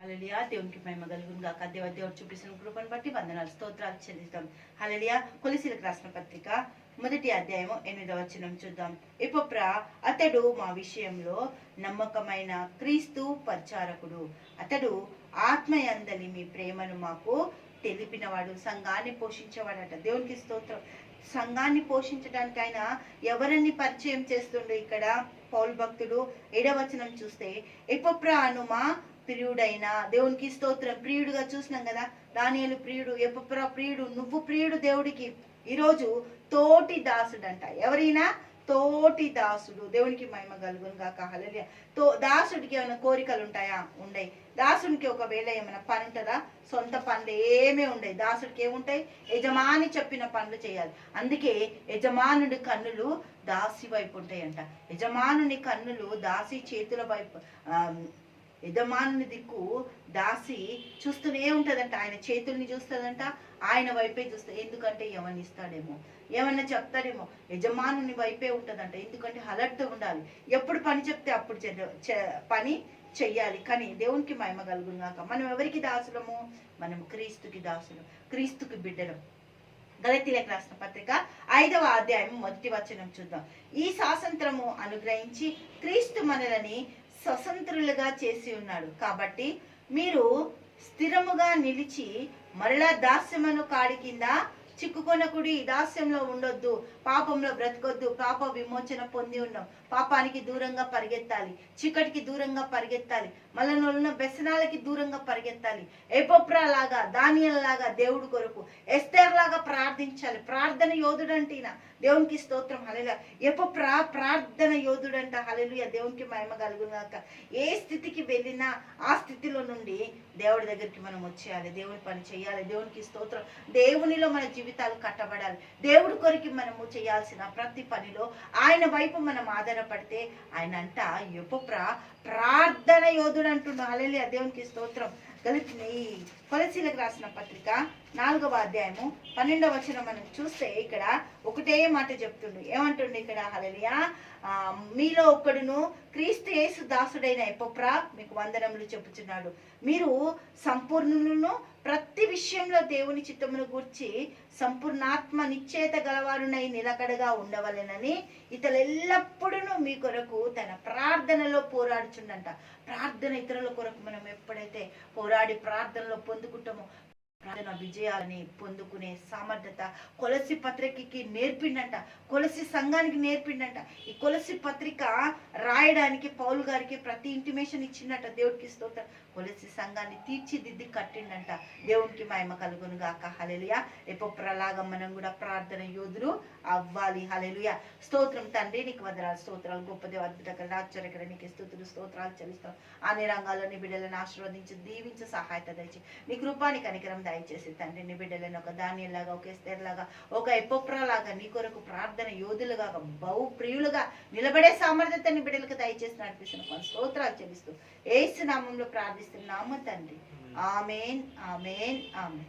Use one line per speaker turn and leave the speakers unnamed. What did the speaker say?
హల్లెలూయా. దేవునికి మహిమ కలుగును గాక. దేవుడు చూపిస్తున్న కృపను బట్టి వందనాలు స్తోత్రాలు చెల్లిస్తాం. హల్లెలూయా. కొలసీలకు రాసిన పత్రిక 1వ అధ్యాయము 8వ వచనం చూద్దాం. ఎపొప్రా అతడు మా విషయంలో నమ్మకమైన క్రీస్తు పరిచారకుడు. అతడు ఆత్మయందలి మీ ప్రేమను మాకు తెలిపినవాడు, సంఘాన్ని పోషించేవాడట. దేవునికి స్తోత్రం. సంఘాన్ని పోషించడానికి ఆయన ఎవరిని పరిచయం చేస్తుండో ఇక్కడ పౌలు భక్తుడు 7వ వచనం చూస్తే, ఎపొప్రా అను మా ప్రియుడైన, దేవునికి స్తోత్రం. ప్రియుడుగా చూసినాం కదా, దానియేలు ప్రియుడు, ఎపొప్రా ప్రియుడు, నువ్వు ప్రియుడు దేవుడికి. ఈరోజు తోటి దాసుడంట. ఎవరైనా తోటి దాసుడు. దేవునికి మహిమ కలుగును గాక. హల్లెలూయా. దాసుడికి ఏమైనా కోరికలు ఉంటాయా? ఉండయి. దాసుడికి ఒకవేళ ఏమైనా పని ఉంటుందా? సొంత పనులు ఏమీ ఉండయి. దాసుడికి ఏముంటాయి? యజమాని చెప్పిన పనులు చేయాలి. అందుకే యజమానుడి కన్నులు దాసి వైపు ఉంటాయంట. యజమానుని కన్నులు దాసి చేతుల వైపు, యజమానుని దిక్కు దాసి చూస్తూనే ఉంటదంట. ఆయన చేతుల్ని చూస్తుందంట, ఆయన వైపే చూస్తుంది. ఎందుకంటే ఏమన్నా ఇస్తాడేమో, ఏమన్నా చెప్తాడేమో. యజమానుని వైపే ఉంటదంట. ఎందుకంటే అలర్ట్ ఉండాలి. ఎప్పుడు పని చెప్తే అప్పుడు పని చెయ్యాలి. కానీ దేవునికి మహిమ కలుగుగాక. మనం ఎవరికి దాసులము? మనం క్రీస్తుకి దాసులు, క్రీస్తుకి బిడ్డలం. గలతీయులకు రాసిన పత్రిక 5వ అధ్యాయం 1వ వచనం చూద్దాం. ఈ స్వాతంత్రము అనుగ్రహించి క్రీస్తు మనలని స్వతంత్రులుగా చేసి ఉన్నాడు. కాబట్టి మీరు స్థిరముగా నిలిచి మరలా దాస్యమును కాడి కింద చిక్కుకొనకుడి. దాస్యంలో ఉండొద్దు, పాపంలో బ్రతకొద్దు. పాప విమోచన పొంది ఉన్నాం. పాపానికి దూరంగా పరిగెత్తాలి, చీకటికి దూరంగా పరిగెత్తాలి, మళ్ళీ వ్యసనాలకి దూరంగా పరిగెత్తాలి. ఎపొప్రా లాగా, దానియేలు లాగా దేవుడు కొరకు, ఎస్తేర్ లాగా ప్రార్థించాలి. ప్రార్థన యోధుడంట. దేవునికి స్తోత్రం. హల్లెలూయా. ఎపొప్రా ప్రార్థన యోధుడంట. హల్లెలూయా. దేవునికి మహిమ కలుగుగాక. ఏ స్థితికి వెళ్ళినా ఆ స్థితిలో నుండి దేవుడి దగ్గరికి మనం వచ్చేయాలి, దేవుని పని చేయాలి. దేవునికి స్తోత్రం. దేవునిలో మన జీవితాలు కట్టబడాలి. దేవుడి కొరికి మనము చేయాల్సిన ప్రతి పనిలో ఆయన వైపు మనం ఆధారపడితే ఆయన అంట ఎపొప్రా ప్రార్థన యోధుడు అంటున్నాడు. హల్లెలూయా. దేవునికి స్తోత్రం. కొలసీలకు రాసిన పత్రిక 4వ అధ్యాయము 12వ వచనం మనం చూస్తే ఇక్కడ ఒకటే మాట చెప్తుండు. ఏమంటుండు ఇక్కడ? హల్లెలూయా. మీలో ఒక్కడును క్రీస్తు యేసు దాసుడైన ఎపొప్రా మీకు వందనములు చెప్పుచున్నాడు. మీరు సంపూర్ణులను, ప్రతి విషయంలో దేవుని చిత్తమును గూర్చి సంపూర్ణాత్మ నిశ్చయిత గలవారునై నిలకడగా ఉండవలెనని ఇతరులు ఎల్లప్పుడూ మీ కొరకు తన ప్రార్థనలో పోరాడుచుండంట. ప్రార్థన ఇతరుల కొరకు మనం ఎప్పుడైతే పోరాడి ప్రార్థనలో పొందుకుంటామో ప్రార్థన విజయాలని పొందుకునే సామర్థ్యత కొలసి పత్రికకి నేర్పిండంట. కొలసి సంఘానికి నేర్పిండంట. ఈ కొలసి పత్రిక రాయడానికి పౌలు గారికి ప్రతి ఇంటిమేషన్ ఇచ్చిండట. దేవుడికి స్తోత్రం. కొలసి సంఘాన్ని తీర్చిదిద్ది కట్టిండంట. దేవునికి మహిమ కలుగును గాక. హల్లెలూయా. ఎపొప్రాలాగా మనం కూడా ప్రార్థన యోధులు అవ్వాలి. హల్లెలూయా. స్తోత్రం తండ్రి, నీకు వందనాలు, స్తోత్రాలు. గొప్ప దేవ, అద్భుతకర, ఆశ్చర్యకర నీకు స్తుతులు స్తోత్రాలు చెల్లిస్తాం. అన్ని రంగాల్లో నీ బిడ్డలను ఆశీర్వదించి దీవించి సహాయత దయచి నీ కృపాని కనికరం దయచేసి తండ్రి, నీ బిడ్డలను ఒక దానియేలులాగా, ఒక ఎస్తేర్ లాగా, ఒక ఎపొప్రాలాగా నీ కొరకు ప్రార్థన యోధులుగా, బహు ప్రియులుగా నిలబడే సామర్థ్యత నీ బిడ్డలకు దయచేసి నడిపిస్తున్న స్తోత్రాలు చెల్లిస్తూ యేసు నామంలో ప్రార్థిస్తున్నాము తండ్రి. ఆమేన్, ఆమేన్, ఆమేన్.